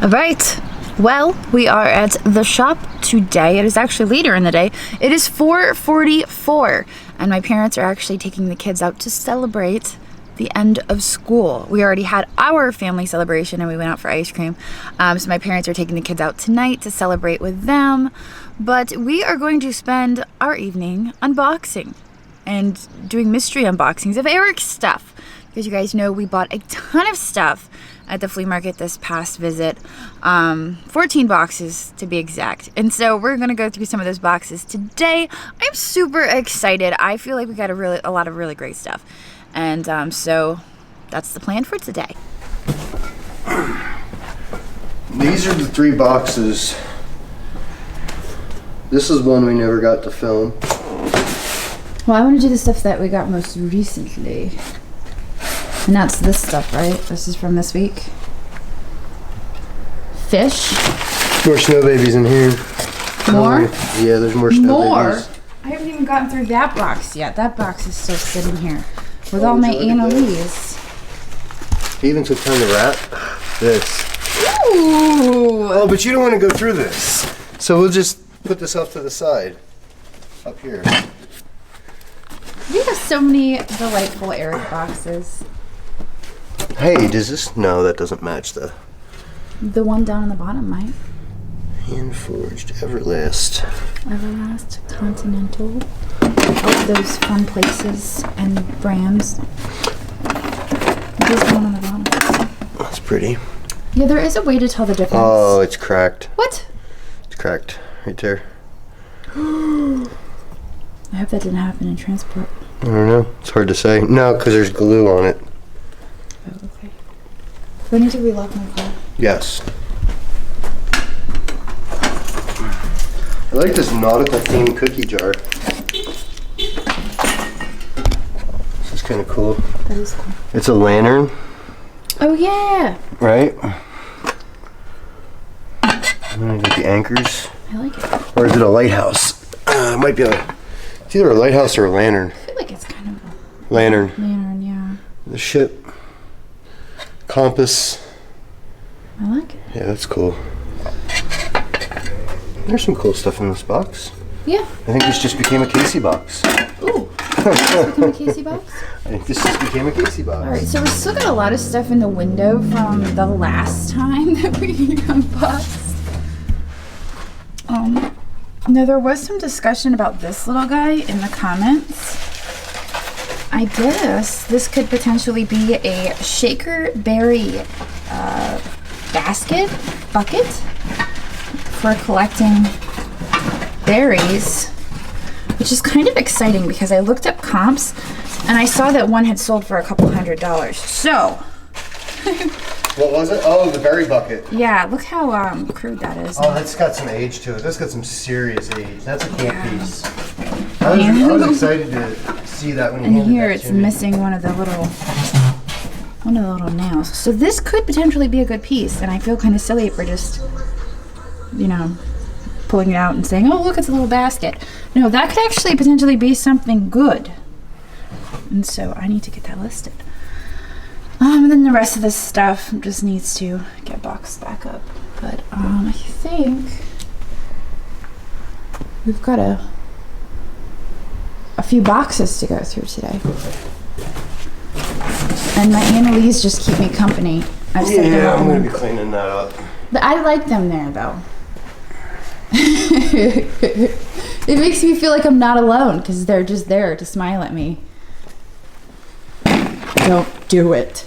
All right. Well, we are at the shop today. It is actually later in the day. It is 4:44, and my parents are actually taking the kids out to celebrate the end of school. We already had our family celebration and we went out for ice cream. So my parents are taking the kids out tonight to celebrate with them. But we are going to spend our evening unboxing and doing mystery unboxings of Eric's stuff. Because you guys know we bought a ton of stuff at the flea market this past visit. 14 boxes to be exact. And so we're gonna go through some of those boxes today. I'm super excited. I feel like we got a lot of really great stuff. And so that's the plan for today. These are the 3 boxes. This is one we never got to film. Well, I want to do the stuff that we got most recently. And that's this stuff, right? This is from this week. Fish. More snow babies in here. More? Yeah, there's more snow babies. I haven't even gotten through that box yet. That box is still sitting here with all my annalise. He even took time to wrap this. Ooh! Oh, but you don't want to go through this. So we'll just put this off to the side. Up here. We have so many delightful Eric boxes. Hey, does this? No, that doesn't match the one down on the bottom might. Hand forged Everlast. Everlast, Continental. All of those fun places and brands. There's one on the bottom. That's pretty. Yeah, there is a way to tell the difference. Oh, it's cracked. What? It's cracked right there. I hope that didn't happen in transport. I don't know. It's hard to say. No, because there's glue on it. Oh, okay. Do I need to relock my car? Yes. I like this nautical themed cookie jar. This is kind of cool. That is cool. It's a lantern. Oh, yeah. Right? I'm gonna get the anchors. I like it. Or is it a lighthouse? It might be it's either a lighthouse or a lantern. I feel like it's kind of a Lantern. lantern, yeah. The ship. Compass. I like it. Yeah, that's cool. There's some cool stuff in this box. Yeah. I think this just became a Casey box. Ooh. This became a Casey box? I think this just became a Casey box. Alright, so we still got a lot of stuff in the window from the last time that we unboxed. Now there was some discussion about this little guy in the comments. I guess this could potentially be a shaker berry bucket for collecting berries, which is kind of exciting because I looked up comps and I saw that one had sold for a couple $100. So what was it? Oh, the berry bucket. yeah, look how crude that is. Oh, that's got some age to it. That's got some serious age. That's a cool piece. I was excited to see that when you handed here that it's to me. missing one of the little nails. So this could potentially be a good piece, and I feel kind of silly for just, you know, pulling it out and saying, oh, look, it's a little basket. No, that could actually potentially be something good. And so I need to get that listed. And then the rest of this stuff just needs to get boxed back up. But I think we've got a few boxes to go through today. And my annalise just keep me company. I've said Yeah, that I'm going to be cleaning that up. But I like them there, though. It makes me feel like I'm not alone because they're just there to smile at me. Don't do it.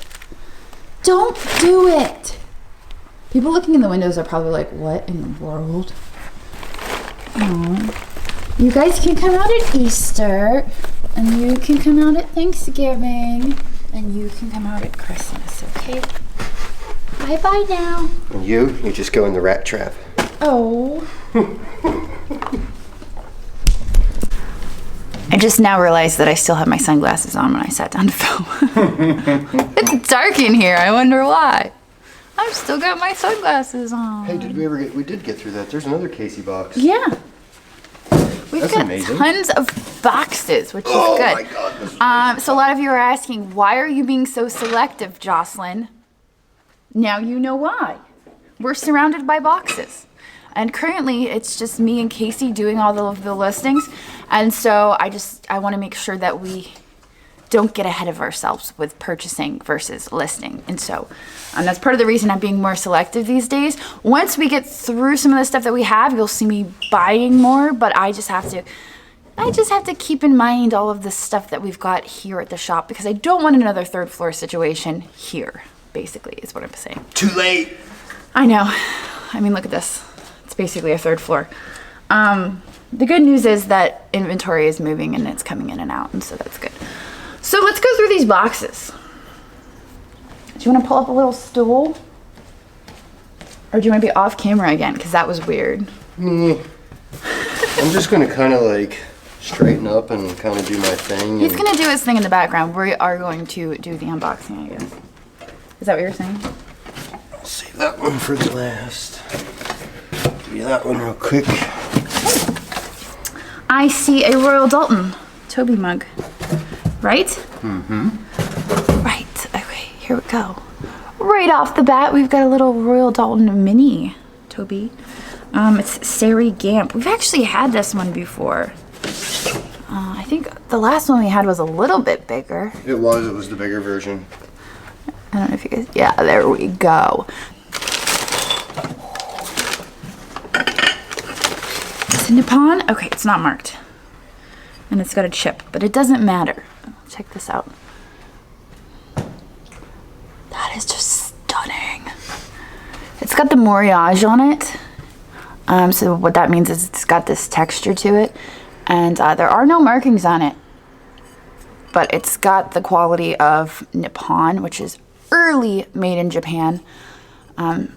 Don't do it. People looking in the windows are probably like, what in the world? Aww. You guys can come out at Easter, and you can come out at Thanksgiving, and you can come out at Christmas, okay? Bye-bye now. And you just go in the rat trap. Oh. I just now realized that I still have my sunglasses on when I sat down to film. It's dark in here. I wonder why. I've still got my sunglasses on. Hey, we did get through that. There's another Casey box. Yeah. We've That's got amazing. tons of boxes, which is good. Oh my God. This is So a lot of you are asking, why are you being so selective, Jocelyn? Now you know why. we're surrounded by boxes. And currently it's just me and Casey doing all of the listings. And so I want to make sure that we don't get ahead of ourselves with purchasing versus listing. And so that's part of the reason I'm being more selective these days. Once we get through some of the stuff that we have, you'll see me buying more, but I just have to keep in mind all of the stuff that we've got here at the shop, because I don't want another third floor situation here, basically, is what I'm saying. Too late. I know. I mean, look at this. It's basically a third floor. The good news is that inventory is moving and it's coming in and out, and so that's good. So let's go through these boxes. Do you want to pull up a little stool? Or do you want to be off camera again? Because that was weird. I'm just going to kind of like straighten up and kind of do my thing. He's going to do his thing in the background. We are going to do the unboxing, I guess. Is that what you're saying? I'll save that one for the last. Give you that one real quick. I see a Royal Dalton Toby mug. Right? Mm-hmm. Right. Okay, here we go. Right off the bat, we've got a little Royal Dalton mini Toby. It's Sari Gamp. We've actually had this one before. I think the last one we had was a little bit bigger. It was the bigger version. I don't know if you guys, yeah, there we go. Is it Nippon? Okay, it's not marked. And it's got a chip, but it doesn't matter. Check this out. That is just stunning. It's got the Moriage on it. So what that means is it's got this texture to it. And there are no markings on it. But it's got the quality of Nippon, which is early made in Japan.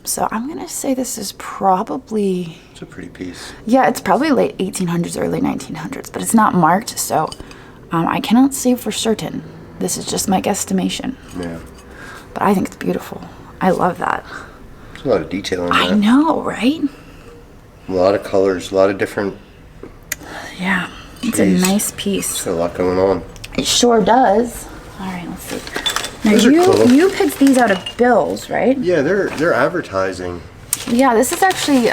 So I'm going to say this is probably... It's a pretty piece. Yeah, it's probably late 1800s, early 1900s. But it's not marked, so I cannot say for certain. This is just my guesstimation. Yeah. But I think it's beautiful. I love that. There's a lot of detail in that. I know, right? A lot of colors, a lot of different... Yeah, it's a nice piece. It's got a lot going on. It sure does. All right, let's see. Now Those are cool. you picked these out of bills, right? Yeah, they're advertising. Yeah, this is actually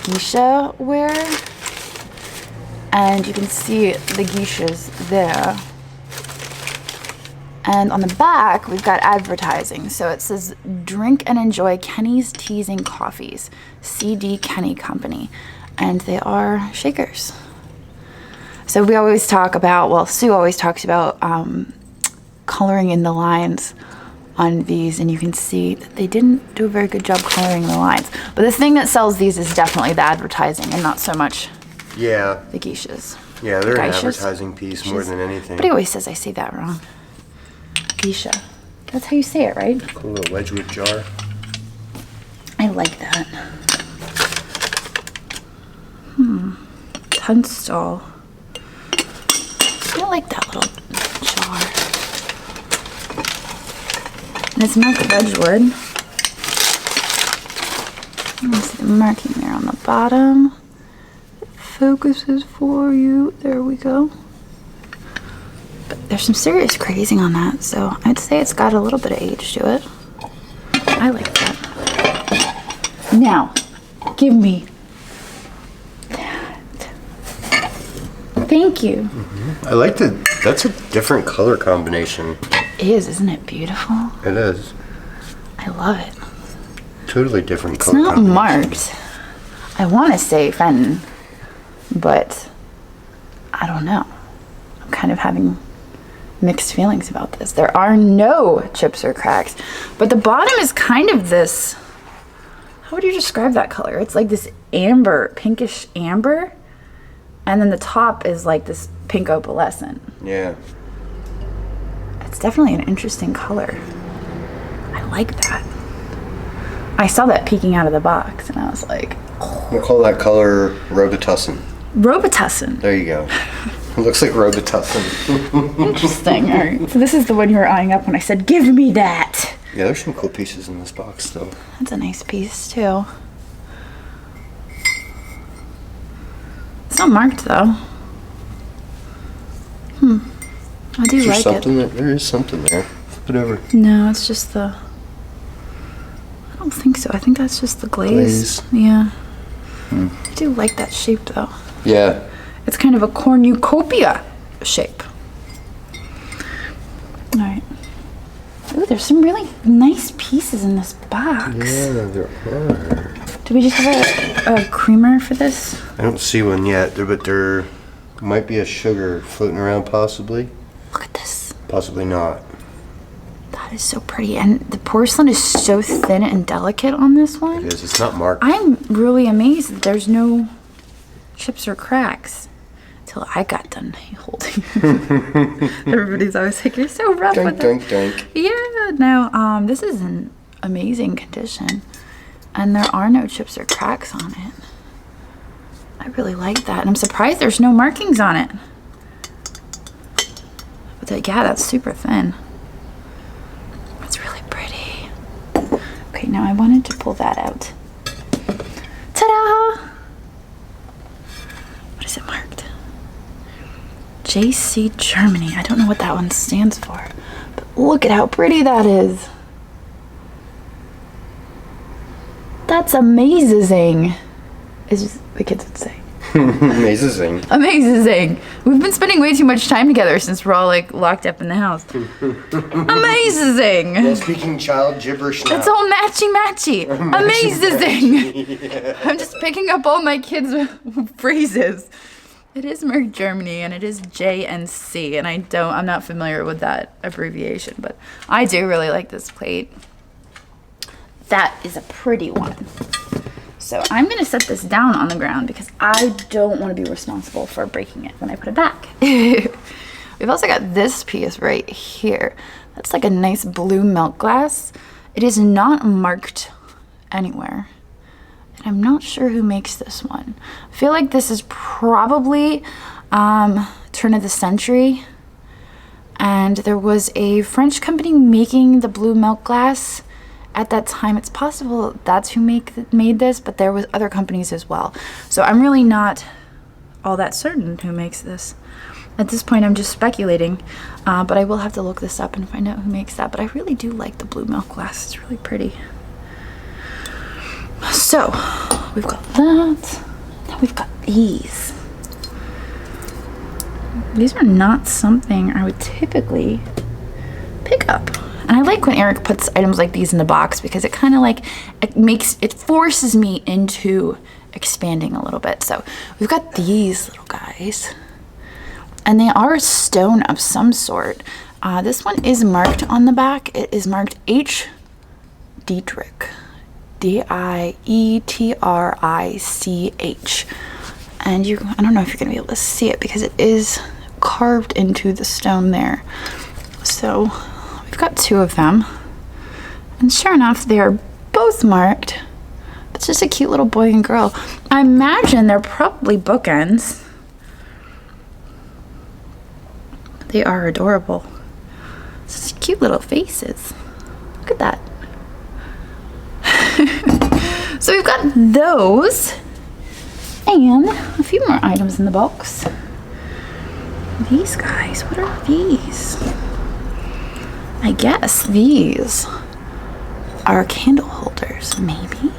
geisha wear. And you can see the geishas there. And on the back, we've got advertising. So it says, drink and enjoy Kenny's Teas and Coffees, C.D. Kenny Company. And they are shakers. So we always talk about, well, Sue always talks about coloring in the lines on these. And you can see that they didn't do a very good job coloring the lines. But the thing that sells these is definitely the advertising and not so much the geishas. Yeah, they're an Geishas? Advertising piece more than anything. But he always says I say that wrong. Geisha. That's how you say it, right? Cool little Wedgwood jar. I like that. Tunstall. I like that little jar. And it's marked Wedgwood. You can see the marking there on the bottom. It focuses for you. There we go. But there's some serious crazing on that, so I'd say it's got a little bit of age to it. I like that. Now, give me that. Thank you. I like that's a different color combination. It is, isn't it beautiful? It is. I love it. Totally different It's color not combination. marked. I want to say Fenton, but I don't know. I'm kind of having mixed feelings about this. There are no chips or cracks, but the bottom is kind of this, how would you describe that color? It's like this amber, pinkish amber, and then the top is like this pink opalescent. Yeah. It's definitely an interesting color. I like that. I saw that peeking out of the box and I was like, We'll call that color Robitussin. Robitussin. There you go. It looks like Robitussin. Interesting. All right. So this is the one you were eyeing up when I said, give me that. Yeah, there's some cool pieces in this box, though. That's a nice piece, too. It's not marked, though. I do Is there like something it. there is something there. Flip it over. No, it's just the... I don't think so. so I think that's just the glaze. Glaze. Yeah. I do like that shape though. Yeah. It's kind of a cornucopia shape. All right. Ooh, there's some really nice pieces in this box. Yeah, there are. Do we just have a creamer for this? I don't see one yet, but there might be a sugar floating around possibly. Look at this. Possibly not. That is so pretty. And the porcelain is so thin and delicate on this one. It is. It's not marked. I'm really amazed that there's no chips or cracks. Until I got done holding. Everybody's always like, you're so rough with it. Dunk. Yeah, no, this is in amazing condition. And there are no chips or cracks on it. I really like that. And I'm surprised there's no markings on it. But yeah, that's super thin. That's really pretty. Okay, now I wanted to pull that out. Ta-da! What is it marked? JC Germany. I don't know what that one stands for. But look at how pretty that is. That's amazing. It's just the kids would say. Amazing. Amazing. We've been spending way too much time together since we're all like locked up in the house. Amazing. Well, speaking child gibberish now. It's all matchy. Amazing. Yeah. I'm just picking up all my kids' phrases. It is Merck Germany and it is JNC, and I'm not familiar with that abbreviation, but I do really like this plate. That is a pretty one. So I'm gonna set this down on the ground because I don't want to be responsible for breaking it when I put it back. We've also got this piece right here. That's like a nice blue milk glass. It is not marked anywhere. And I'm not sure who makes this one. I feel like this is probably turn of the century. And there was a French company making the blue milk glass at that time. It's possible that's who made this, but there was other companies as well. So I'm really not all that certain who makes this. At this point, I'm just speculating, but I will have to look this up and find out who makes that. But I really do like the blue milk glass. It's really pretty. So we've got that. Now we've got these. These are not something I would typically pick up. And I like when Eric puts items like these in the box because it kind of like, it forces me into expanding a little bit. So we've got these little guys. And they are stone of some sort. This one is marked on the back. It is marked H. Dietrich. Dietrich. And I don't know if you're gonna be able to see it because it is carved into the stone there. So we've got two of them. And sure enough, they are both marked. It's just a cute little boy and girl. I imagine they're probably bookends. They are adorable. Such cute little faces. Look at that. So we've got those and a few more items in the box. These guys, what are these? I guess these are candle holders, maybe.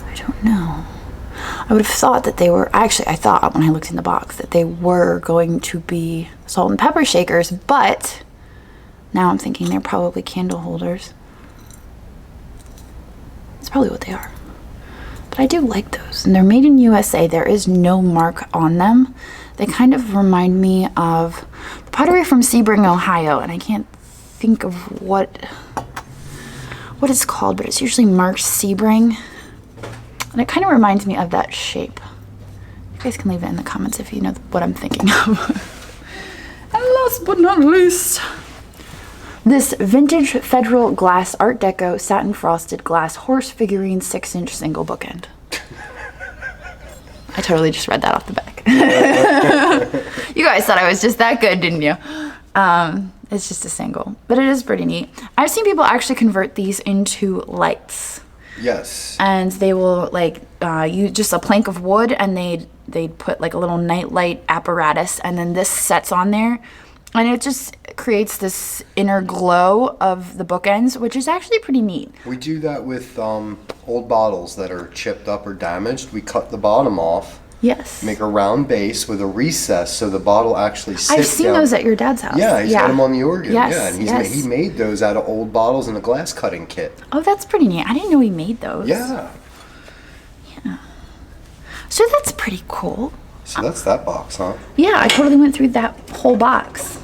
I don't know. I would have thought that they were, actually I thought when I looked in the box that they were going to be salt and pepper shakers, but now I'm thinking they're probably candle holders. That's probably what they are. But I do like those, and they're made in USA. There is no mark on them. They kind of remind me of the pottery from Sebring, Ohio, and I can't think of what it's called, but it's usually marked Sebring. And it kind of reminds me of that shape. You guys can leave it in the comments if you know what I'm thinking of. And last but not least, this vintage Federal Glass Art Deco satin frosted glass horse figurine 6-inch single bookend. I totally just read that off the back. You guys thought I was just that good, didn't you? It's just a single, but it is pretty neat. I've seen people actually convert these into lights. Yes. And they will like use just a plank of wood, and they'd put like a little night light apparatus, and then this sets on there, And it just creates this inner glow of the bookends, which is actually pretty neat. We do that with old bottles that are chipped up or damaged. We cut the bottom off, Yes. make a round base with a recess so the bottle actually sits I've seen down. those at your dad's house. Yeah, he's got them on the organ. Yes, Yeah, and yes. he made those out of old bottles in a glass cutting kit. Oh, that's pretty neat. I didn't know he made those. Yeah. So that's pretty cool. So that's that box, huh? Yeah, I totally went through that whole box.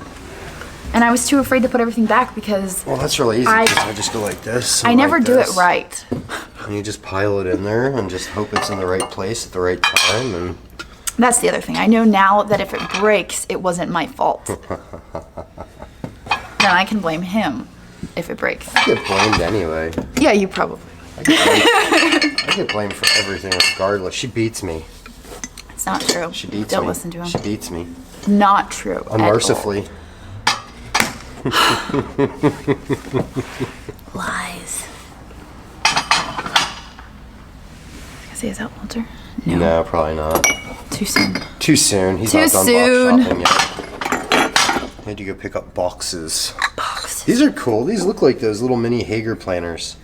And I was too afraid to put everything back because Well, that's really easy. I just go like this. I and never like do it this. right. And you just pile it in there and just hope it's in the right place at the right time. And That's the other thing. I know now that if it breaks, it wasn't my fault. Then I can blame him if it breaks. I get blamed anyway. Yeah, you probably. I get blamed for everything regardless. She beats me. It's not true. She beats Don't me. listen to him. She beats me. Not true. at all. Unmercifully. Lies. Say, is that Walter? No, probably not. Too soon. Too soon. He's Too not done soon. box shopping yet. I had to go pick up boxes. Boxes. These are cool. These look like those little mini Hager planners.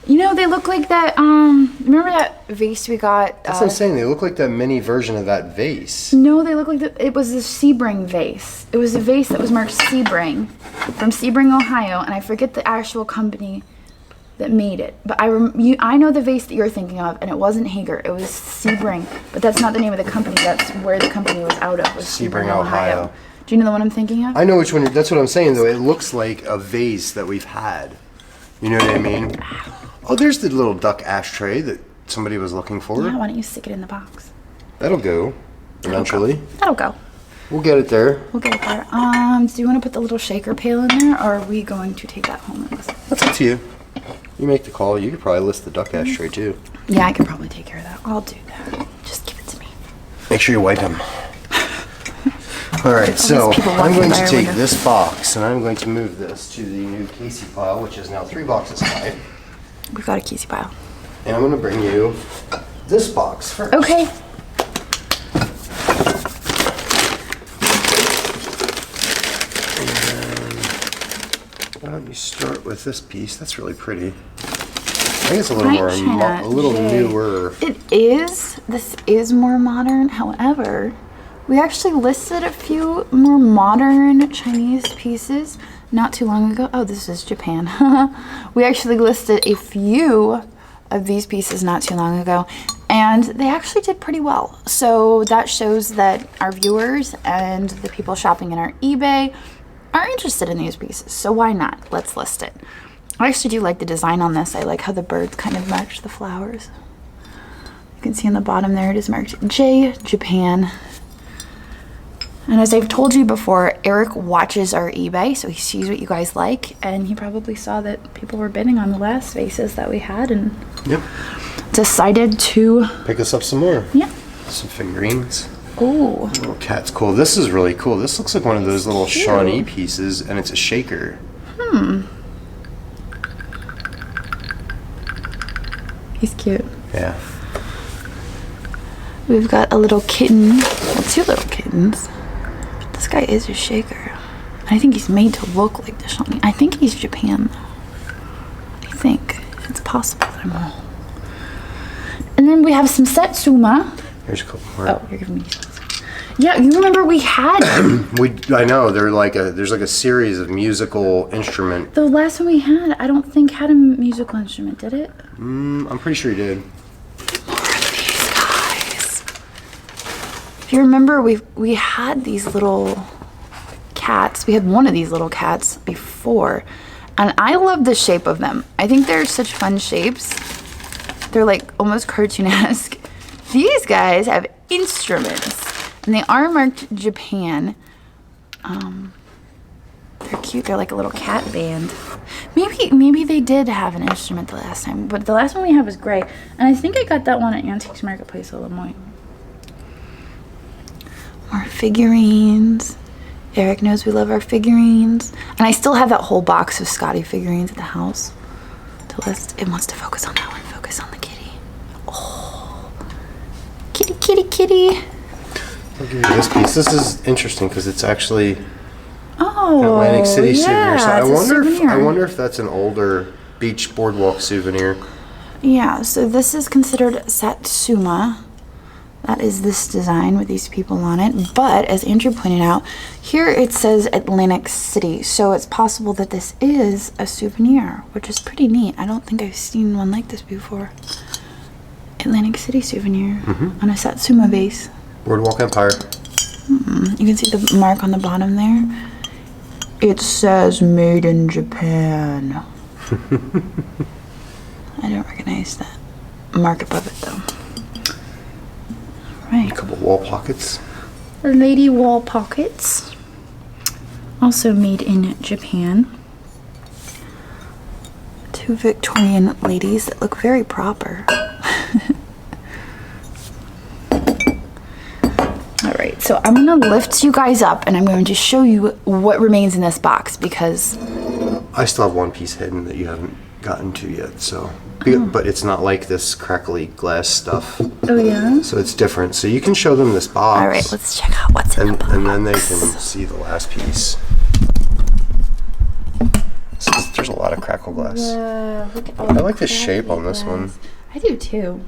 You know, they look like that, remember that vase we got? That's what I'm saying. They look like that mini version of that vase. No, they look like it was the Sebring vase. It was a vase that was marked Sebring from Sebring, Ohio, and I forget the actual company that made it. But I know the vase that you're thinking of, and it wasn't Hager. It was Sebring, but that's not the name of the company. That's where the company was out of. Was Sebring, Ohio. Do you know the one I'm thinking of? I know which one. That's what I'm saying, though. It looks like a vase that we've had. You know what I mean? Oh, there's the little duck ashtray that somebody was looking for. Yeah, why don't you stick it in the box? That'll go eventually. That'll go. We'll get it there. We'll get it there. Do you want to put the little shaker pail in there, or are we going to take that home with us? That's up to you. You make the call. You could probably list the duck ashtray, too. Yeah, I can probably take care of that. I'll do that. Just give it to me. Make sure you wipe them. All right, so people I'm walking going by to our take window. this box and I'm going to move this to the new Casey pile, which is now 3 boxes high. We've got a Casey pile. And I'm going to bring you this box first. Okay. Why don't you start with this piece? That's really pretty. I think it's a little Hi, more, China a little J. newer. It is. This is more modern. However, we actually listed a few more modern Chinese pieces not too long ago. Oh, this is Japan. We actually listed a few of these pieces not too long ago, and they actually did pretty well. So that shows that our viewers and the people shopping in our eBay are interested in these pieces. So why not? Let's list it. I actually do like the design on this. I like how the birds kind of match the flowers. You can see on the bottom there it is marked J, Japan. And as I've told you before, Eric watches our eBay, so he sees what you guys like, and he probably saw that people were bidding on the last vases that we had and Yep. decided to, Pick us up some more. yeah. Some figurines. Ooh, Little cat's cool. This is really cool. This looks like one of those little Cute. Shawnee pieces, and it's a shaker. he's cute. Yeah. We've got a little kitten, well, 2 little kittens. This guy is a shaker. I think he's made to look like the Shawnee. I think he's Japan, though. I think. It's possible that I'm wrong. And then we have some Satsuma. Here's a couple more. Oh, you're giving me these ones. Yeah, you remember we had I know they're there's like a series of musical instrument. the last one we had. I don't think had a musical instrument, did it? I'm pretty sure you did. More of these guys. If you remember, we had these little cats. We had one of these little cats before, and I love the shape of them. I think they're such fun shapes. They're like almost cartoonesque. These guys have instruments, and they are marked Japan. They're cute. They're like a little cat band. Maybe they did have an instrument the last time, but the last one we had was gray, and I think I got that one at Antiques Marketplace of Lemoyne. More figurines. Eric knows we love our figurines, and I still have that whole box of Scotty figurines at the house. To list. It wants to focus on that one. Focus on the kitty. Oh, kitty, kitty, kitty. I'll give you this piece. This is interesting because it's actually Oh, Oh, Atlantic City souvenir. So it's a souvenir. I wonder if that's an older beach boardwalk souvenir. Yeah, so this is considered Satsuma. That is this design with these people on it. But as Andrew pointed out, here it says Atlantic City. So it's possible that this is a souvenir, which is pretty neat. I don't think I've seen one like this before. Atlantic City souvenir on a Satsuma base. Boardwalk Empire. You can see the mark on the bottom there. It says made in Japan. I don't recognize that mark above it though. Right. A couple wall pockets. Lady wall pockets. Also made in Japan. Two Victorian ladies that look very proper. Alright, so I'm going to lift you guys up and I'm going to show you what remains in this box because... I still have one piece hidden that you haven't gotten to yet, so... But it's not like this crackly glass stuff. Oh yeah? So it's different. So you can show them this box. Alright, let's check out what's in the box. And then they can see the last piece. So there's a lot of crackle glass. Look at all I like the shape on this one. I do too.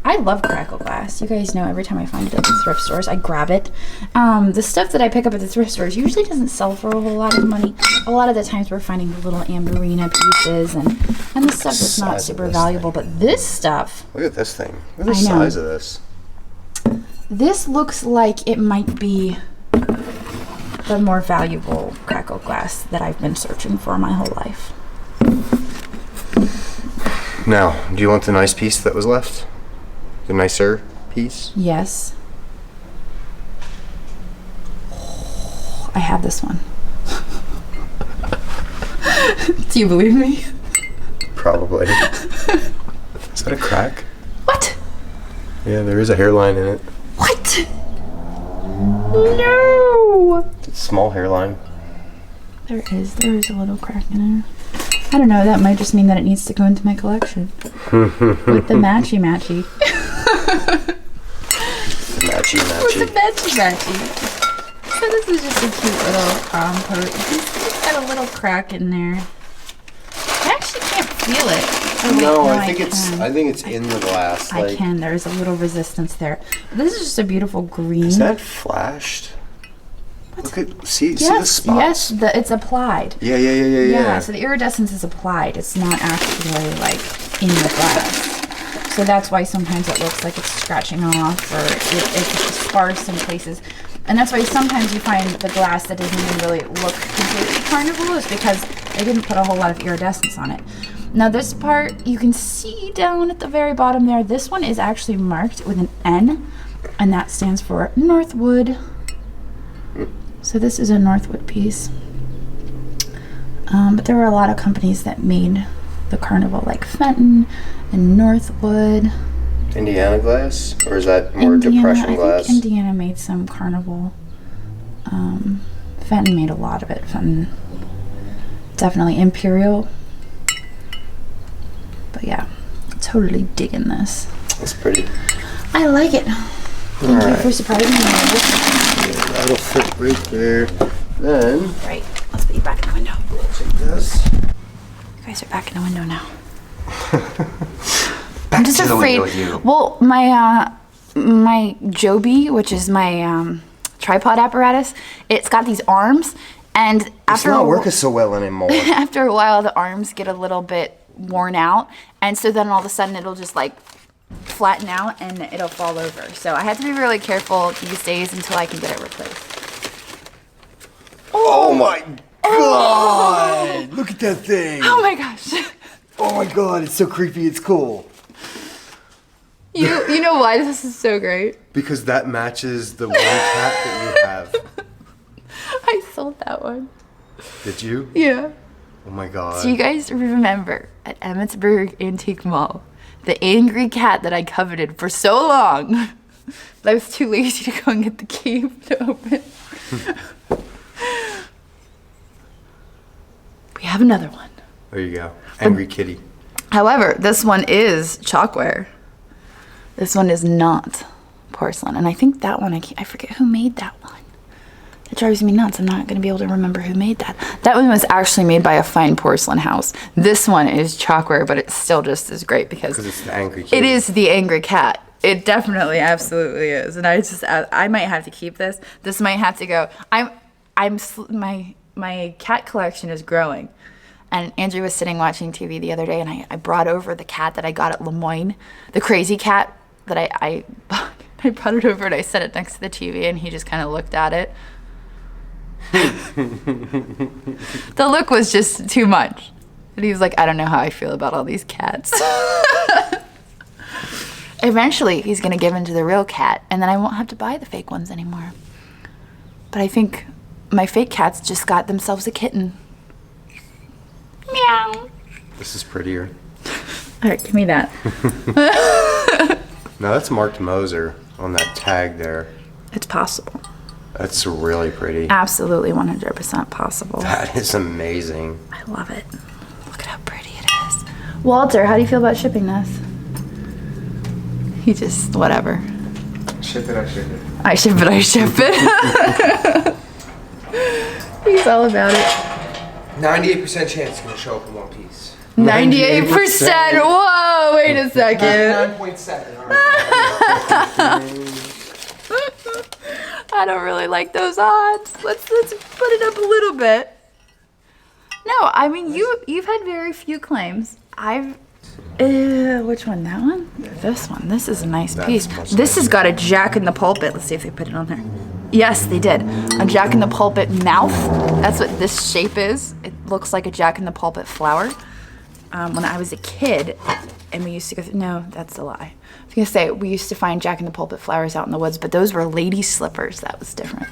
I love crackle glass. You guys know every time I find it at the thrift stores, I grab it. The stuff that I pick up at the thrift stores usually doesn't sell for a whole lot of money. A lot of the times we're finding the little amberina pieces and the stuff that's not super valuable. But this stuff... Look at this thing. Look at the size of this. This looks like it might be the more valuable crackle glass that I've been searching for my whole life. Now, do you want the nice piece that was left? The nicer piece? Yes. I have this one. Do you believe me? Probably. Is that a crack? What? Yeah, there is a hairline in it. What? No! It's a small hairline. There is a little crack in it. I don't know, that might just mean that it needs to go into my collection. With the matchy-matchy. The matchy-matchy. With the matchy-matchy. So this is just a cute little prom coat. It's got a little crack in there. I actually can't feel it. Oh, wait, no, I think it's in the glass. I can. There's a little resistance there. But this is just a beautiful green. Is that flashed? Look at see the spots. Yes, it's applied. Yeah. So the iridescence is applied. It's not actually like in the glass. So that's why sometimes it looks like it's scratching off or it's sparse in places. And that's why sometimes you find the glass that doesn't even really look completely carnival is because they didn't put a whole lot of iridescence on it. Now this part, you can see down at the very bottom there, this one is actually marked with an N, and that stands for Northwood. So this is a Northwood piece. But there were a lot of companies that made the carnival, like Fenton and Northwood. Indiana glass? Or is that more depression glass? I think Indiana made some carnival. Fenton made a lot of it. Fenton, definitely Imperial. But yeah, totally digging this. That's pretty. I like it. Thank you for surprising me. Yeah, that'll fit right there. Then. Right, let's put you back in the window. Take this. You guys are back in the window now. I'm just to the afraid. window with you. Well, my Joby, which is my tripod apparatus, it's got these arms, and It's after not working so well anymore. after a while, the arms get a little bit worn out, and so then all of a sudden it'll just like flatten out and it'll fall over. So I have to be really careful these days until I can get it replaced. Oh my god! Look at that thing! Oh my gosh. Oh my god, it's so creepy, it's cool. You know why this is so great? Because that matches the one cat that you have. I sold that one. Did you? Yeah. Oh my god. Do you guys remember at Emmitsburg Antique Mall, the angry cat that I coveted for so long, but I was too lazy to go and get the key to open? We have another one. There you go. Angry kitty. However, this one is chalkware. This one is not porcelain. And I think that one, I forget who made that one. The drives me nuts. I'm not going to be able to remember who made that. That one was actually made by a fine porcelain house. This one is chalkware, but it's still just as great because it's the angry kid. It is the angry cat. It definitely, absolutely is. And I might have to keep this. This might have to go. My cat collection is growing. And Andrew was sitting watching TV the other day, and I brought over the cat that I got at Lemoyne, the crazy cat that I brought it over and I set it next to the TV, and he just kind of looked at it. The look was just too much. And he was like, I don't know how I feel about all these cats. Eventually, he's going to give in to the real cat, and then I won't have to buy the fake ones anymore. But I think my fake cats just got themselves a kitten. Meow. This is prettier. All right, give me that. No, that's marked Moser on that tag there. It's possible. That's really pretty. Absolutely 100% possible. That is amazing. I love it. Look at how pretty it is. Walter, how do you feel about shipping this? He just, whatever. Ship it, I ship it. I ship it, I ship it. He's all about it. 98% chance it's going to show up in one piece. 98%. Whoa, wait a second. 99.7. I don't really like those odds. Let's put it up a little bit. No, I mean you've had very few claims. Which one? That one? This one. This is a nice piece. This has got a Jack in the Pulpit. Let's see if they put it on there. Yes, they did. A Jack in the Pulpit mouth. That's what this shape is. It looks like a Jack in the Pulpit flower. When I was a kid, and we used to go no, that's a lie. I was gonna say we used to find Jack in the Pulpit flowers out in the woods, but those were lady slippers. That was different.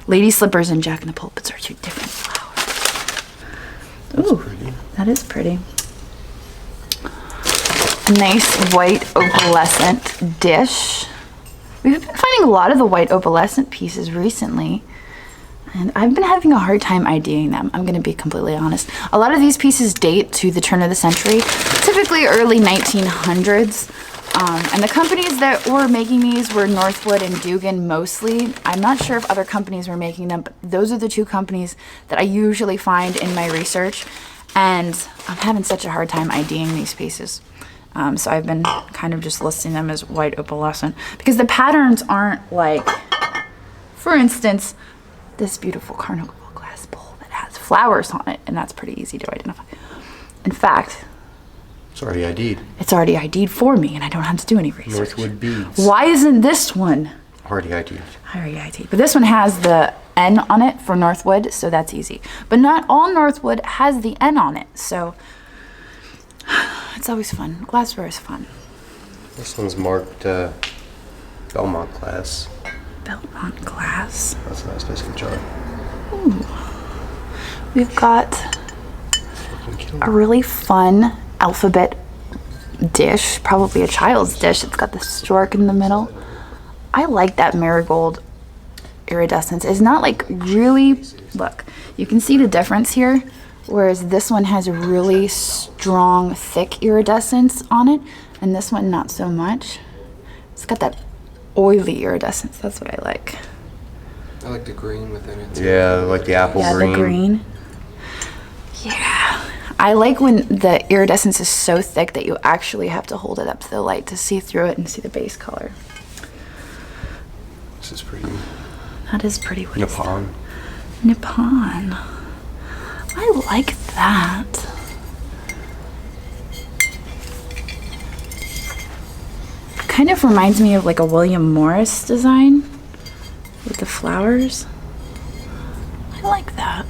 Lady slippers and Jack in the Pulpits are two different flowers. Ooh, pretty. That is pretty. A nice white opalescent dish. We've been finding a lot of the white opalescent pieces recently, and I've been having a hard time IDing them. I'm going to be completely honest. A lot of these pieces date to the turn of the century, typically early 1900s. And the companies that were making these were Northwood and Dugan mostly. I'm not sure if other companies were making them, but those are the two companies that I usually find in my research. And I'm having such a hard time IDing these pieces. So I've been kind of just listing them as white opalescent because the patterns aren't like, for instance, this beautiful carnival glass bowl that has flowers on it, and that's pretty easy to identify. In fact, It's already ID'd. it's already ID'd for me, and I don't have to do any research. Northwood beads. Why isn't this one Already ID'd. already ID'd? But this one has the N on it for Northwood, so that's easy. But not all Northwood has the N on it, so it's always fun. Glassware is fun. This one's marked Belmont glass. Belmont glass. That's a nice mason jar. Ooh. We've got a really fun alphabet dish, probably a child's dish. It's got the stork in the middle. I like that marigold iridescence. It's not like really, look, you can see the difference here, whereas this one has a really strong, thick iridescence on it, and this one not so much. It's got that oily iridescence. That's what I like. I like the green within it too. Yeah, like the apple green. Yeah, the green. Yeah. I like when the iridescence is so thick that you actually have to hold it up to the light to see through it and see the base color. This is pretty. That is pretty. What is Nippon. that? Nippon. I like that. Kind of reminds me of like a William Morris design with the flowers. I like that.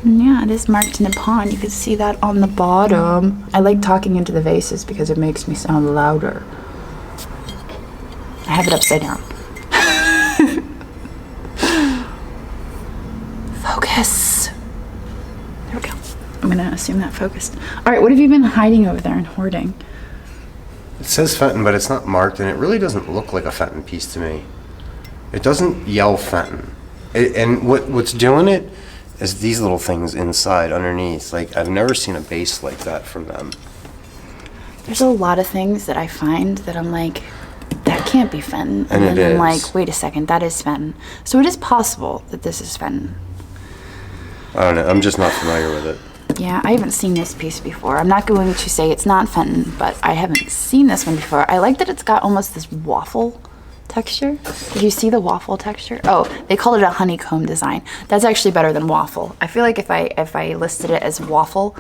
And yeah, it is marked Nippon. You can see that on the bottom. I like talking into the vases because it makes me sound louder. I have it upside down. Focus. There we go. I'm gonna assume that focused. All right, what have you been hiding over there and hoarding? It says Fenton, but it's not marked, and it really doesn't look like a Fenton piece to me. It doesn't yell Fenton. And what's doing it is these little things inside, underneath. Like, I've never seen a base like that from them. There's a lot of things that I find that I'm like, that can't be Fenton. And it then I'm is. like, wait a second, that is Fenton. So it is possible that this is Fenton. I don't know. I'm just not familiar with it. Yeah, I haven't seen this piece before. I'm not going to say it's not Fenton, but I haven't seen this one before. I like that it's got almost this waffle texture. Did you see the waffle texture? Oh, they called it a honeycomb design. That's actually better than waffle. I feel like if I listed it as waffle,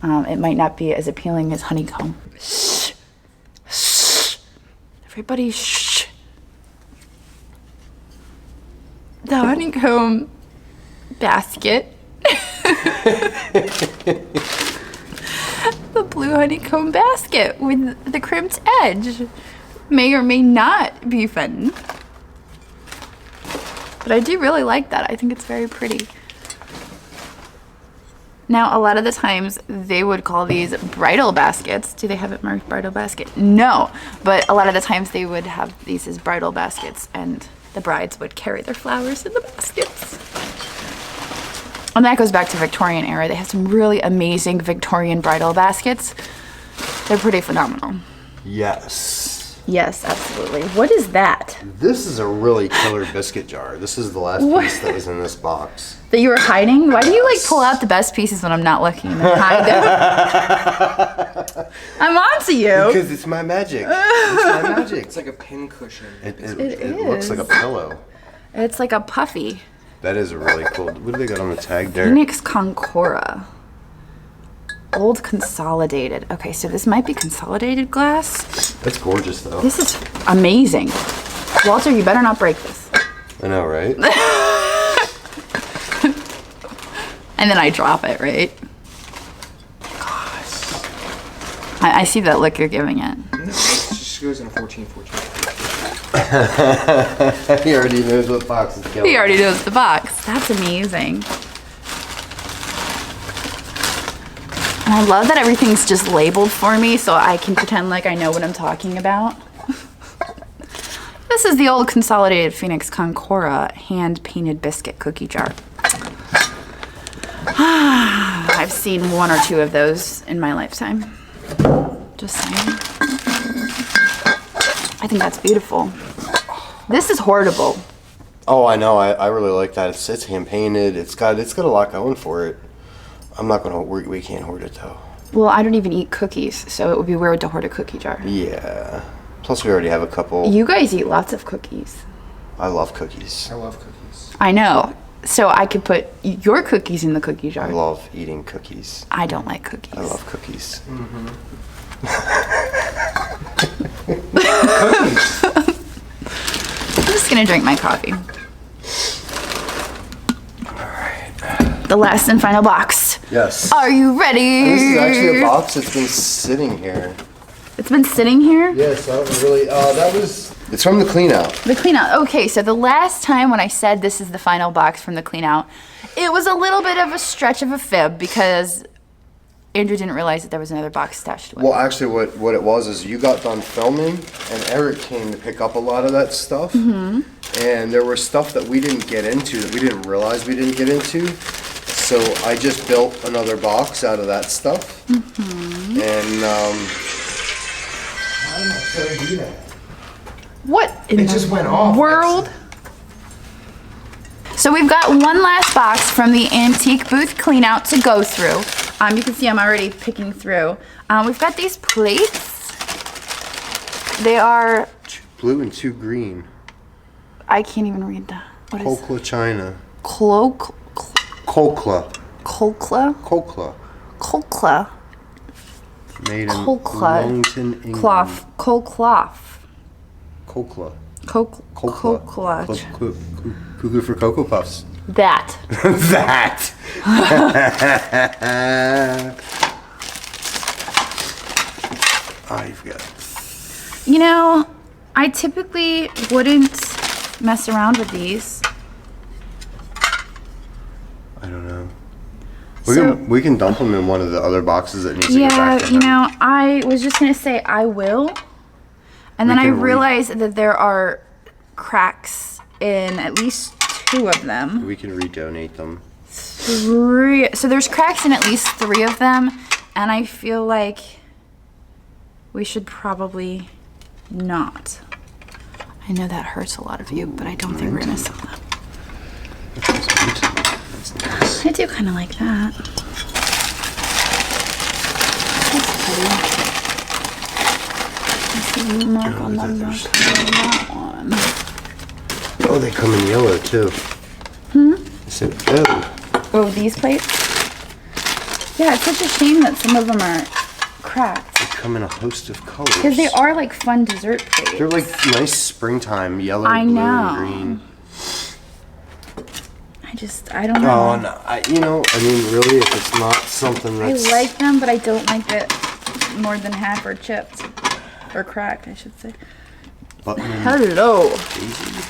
it might not be as appealing as honeycomb. Shh. Shh. Everybody shh. The honeycomb basket. The blue honeycomb basket with the crimped edge may or may not be Fenton. But I do really like that. I think it's very pretty. Now, a lot of the times they would call these bridal baskets. Do they have it marked bridal basket? No, but a lot of the times they would have these as bridal baskets, and the brides would carry their flowers in the baskets. And that goes back to Victorian era. They have some really amazing Victorian bridal baskets. They're pretty phenomenal. Yes. Yes, absolutely. What is that? This is a really killer biscuit jar. This is the last piece that was in this box. That you were hiding? Why do you like pull out the best pieces when I'm not looking and then hide them? I'm onto you. Because it's my magic. It's my magic. It's like a pin cushion. It is. looks like a pillow. It's like a puffy. That is really cool. What do they got on the tag there? Phoenix Concora. Old Consolidated. Okay, so this might be Consolidated glass. That's gorgeous, though. This is amazing. Walter, you better not break this. I know, right? And then I drop it, right? Gosh. I see that look you're giving it. No, it just goes in a 14-14. He already knows what box is going. He already knows the box. That's amazing. And I love that everything's just labeled for me so I can pretend like I know what I'm talking about. This is the old Consolidated Phoenix Concora hand-painted biscuit cookie jar. I've seen one or two of those in my lifetime. Just saying. I think that's beautiful. This is hoardable. Oh, I know. I really like that. It's hand painted. It's got a lot going for it. I'm not gonna. We can't hoard it though. Well, I don't even eat cookies, so it would be weird to hoard a cookie jar. Yeah. Plus, we already have a couple. You guys eat lots of cookies. I love cookies. I love cookies. I know. So I could put your cookies in the cookie jar. I love eating cookies. I don't like cookies. I love cookies. I'm just gonna drink my coffee. The last and final box. Yes. Are you ready? This is actually a box that's been sitting here. It's been sitting here? Yes, I don't really. That was. It's from the clean out. The clean out. Okay, so the last time when I said this is the final box from the clean out, it was a little bit of a stretch of a fib because Andrew didn't realize that there was another box stashed with Well, it. actually, what it was is you got done filming, and Eric came to pick up a lot of that stuff. Mm-hmm. And there was stuff that we didn't get into that we didn't realize we didn't get into. So I just built another box out of that stuff. Mm-hmm. And how did I do that? What in It the just went off. world? So we've got one last box from the antique booth clean out to go through. You can see I'm already picking through. We've got these plates. They are, Two blue and two green. I can't even read that. What is Kokla China. Kokla? Kokla. Kokla? Kokla. Kokla. Made in Kokla. Longton, England. Cloth. Kokloff. Kokla. Kokla. Cuckoo for Cocoa Puffs. That. That. I forgot. You know, I typically wouldn't mess around with these. I don't know. So- We can dump them in one of the other boxes that needs to go Yeah, back to you him. know, I was just gonna say I will, and then I realized that there are cracks in at least two of them. We can redonate them. Three. So there's cracks in at least three of them, and I feel like we should probably not. I know that hurts a lot of you, but I don't think we're gonna sell them. That's nice. I do kind of like that. That's pretty. There's a little mark on the back of that one. Oh, they come in yellow too. I said, oh. Oh, these plates? Yeah, it's such a shame that some of them are cracked. They come in a host of colors. Because they are like fun dessert plates. They're like nice springtime yellow, I blue, know. and green. I don't know. Oh, no. I mean, really, if it's not something I that's... like them, but I don't like it more than half are chipped. Or cracked, I should say. Button and Hello. daisy.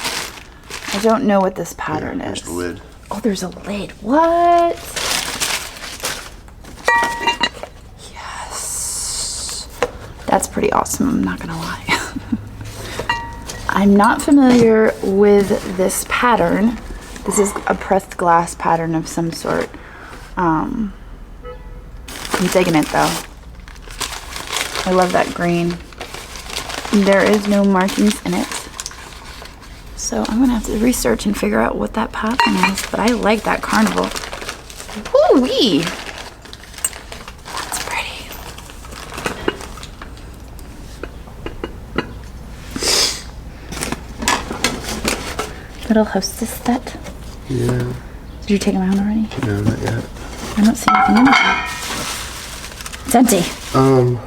I don't know what this pattern There's is. the lid. Oh, there's a lid. What? Yes. That's pretty awesome, I'm not gonna lie. I'm not familiar with this pattern. This is a pressed glass pattern of some sort. I'm digging it though. I love that green. There is no markings in it. So I'm gonna have to research and figure out what that pattern is, but I like that carnival. Woo-wee! That's pretty. Little hostess set. Yeah. Did you take them out already? No, not yet. I don't see anything in there. It's empty.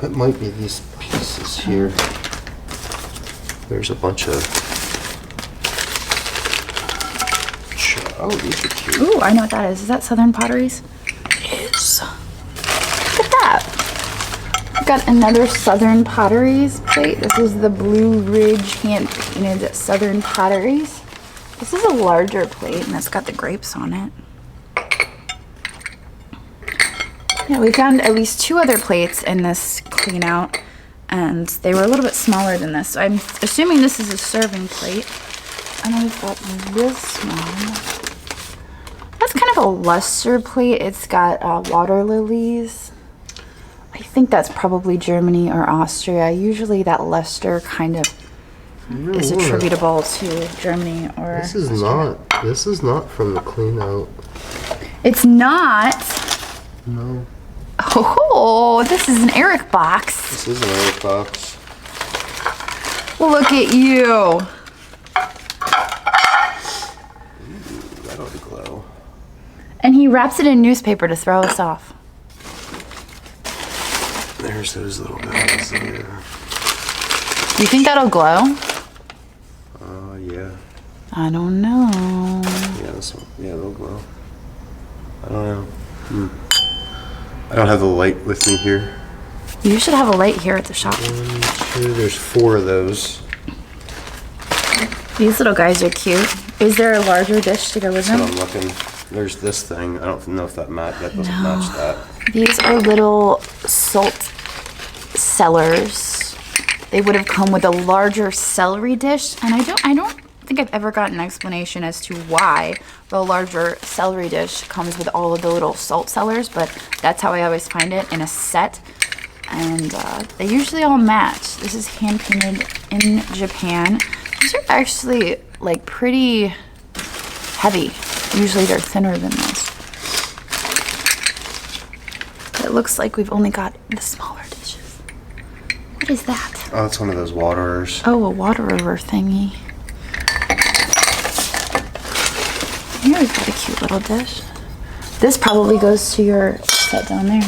It might be these pieces here. There's a bunch of... Oh, these are cute. Ooh, I know what that is. Is that Southern Potteries? It is. Look at that. I've got another Southern Potteries plate. This is the Blue Ridge hand painted Southern Potteries. This is a larger plate and it's got the grapes on it. Yeah, we found at least 2 other plates in this clean out and they were a little bit smaller than this. So I'm assuming this is a serving plate. And then we've got this one. That's kind of a luster plate. It's got water lilies. I think that's probably Germany or Austria. Usually that luster kind of is attributable to Germany or This is not from the clean out. It's not. No. Oh, this is an Eric box. This is an Eric box. Look at you. That ought to glow. And he wraps it in newspaper to throw us off. There's those little guys there. Do you think that'll glow? Yeah. I don't know. Yeah, this one. Yeah, they'll glow. I don't know. I don't have the light with me here. You should have a light here at the shop. 1, 2, there's 4 of those. These little guys are cute. Is there a larger dish to go with That's them? what I'm looking. There's this thing. I don't know if that doesn't match that. These are little salt cellars. They would have come with a larger celery dish, and I don't think I've ever gotten an explanation as to why the larger celery dish comes with all of the little salt cellars, but that's how I always find it in a set. And they usually all match. This is hand painted in Japan. These are actually like pretty heavy. Usually they're thinner than this. It looks like we've only got the smaller dishes. What is that? Oh, it's one of those waterers. Oh, a waterer thingy. Here we've got a cute little dish. This probably goes to your set down there.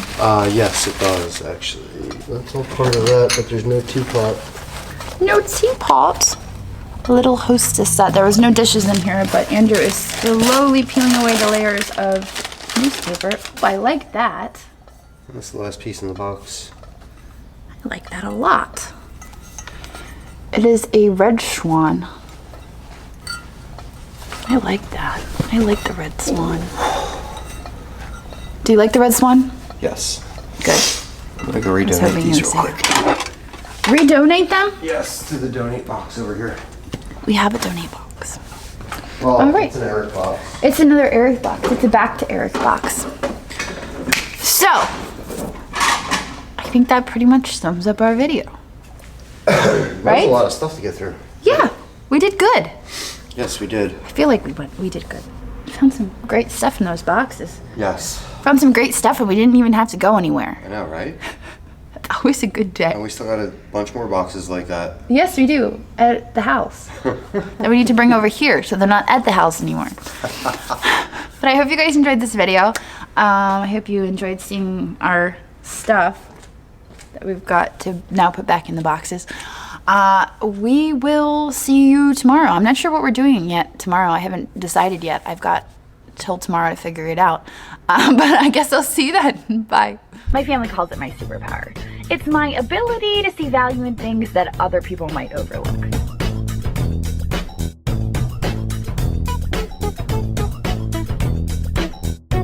Yes, it does, actually. That's all part of that, but there's no teapot. No teapot. A little hostess set. There was no dishes in here, but Andrew is slowly peeling away the layers of newspaper. Oh, I like that. That's the last piece in the box. I like that a lot. It is a red swan. I like that. I like the red swan. Do you like the red swan? Yes. Good. I'm gonna go hoping redonate you these would real say quick. Redonate them? Yes, to the donate box over here. We have a donate box. Well, All right. it's an Eric box. It's another Eric box. It's a back to Eric box. So, I think that pretty much sums up our video. That was Right? a lot of stuff to get through. Yeah. We did good. Yes, we did. I feel like we did good. We found some great stuff in those boxes. Yes. Found some great stuff and we didn't even have to go anywhere. I know, right? That's always a good day. And we still got a bunch more boxes like that. Yes, we do. At the house. That we need to bring over here so they're not at the house anymore. But I hope you guys enjoyed this video. I hope you enjoyed seeing our stuff that we've got to now put back in the boxes. We will see you tomorrow. I'm not sure what we're doing yet tomorrow. I haven't decided yet. I've got till tomorrow to figure it out. But I guess I'll see you then. Bye. My family calls it my superpower. It's my ability to see value in things that other people might overlook.